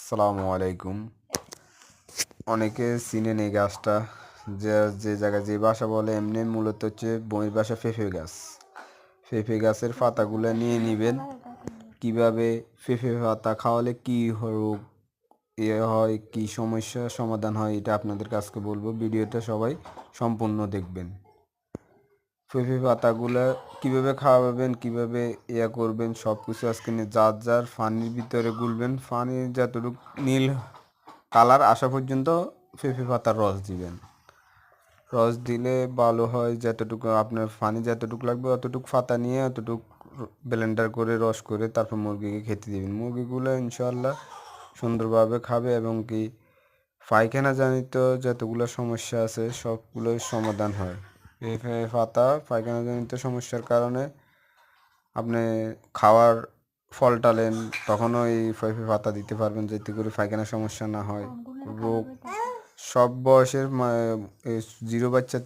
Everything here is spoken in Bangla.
আসসালামু আলাইকুম। অনেকে চিনেন এই গাছটা, যে যে জায়গায় যে বাসা বলে এমনি মূলত হচ্ছে বইয়ের বাসা পেঁপে গাছ। পেঁপে গাছের পাতাগুলো নিয়ে নেবেন। কিভাবে পেঁপে পাতা খাওয়ালে কি রোগ হয়, কি সমস্যা সমাধান হয়, এটা আপনাদের কাছকে বলবো। ভিডিওটা সবাই সম্পূর্ণ দেখবেন। পেঁপে পাতাগুলো কিভাবে খাওয়াবেন, কিভাবে করবেন, সব কিছু আজকে নিয়ে যার যার পানির ভিতরে গুলবেন। পানির যতটুকু নীল কালার আসা পর্যন্ত পেঁপে পাতার রস দিবেন। রস দিলে ভালো হয়। যতটুকু আপনার পানি যতটুকু লাগবে অতটুকু পাতা নিয়ে অতটুকু ব্লেন্ডার করে রস করে তারপর মুরগিকে খেতে দিবেন। মুরগিগুলো ইনশাল্লাহ সুন্দরভাবে খাবে এবং কি পায়খানা জনিত যতগুলো সমস্যা আছে সবগুলোই সমাধান হয়। পেঁপে পাতা পায়খানা জনিত সমস্যার কারণে আপনি খাওয়ার ফলটালেন তখনও এই পেঁপে পাতা দিতে পারবেন, যাতে করে পায়খানার সমস্যা না হয়। রোগ সব বয়সের 0 বাচ্চা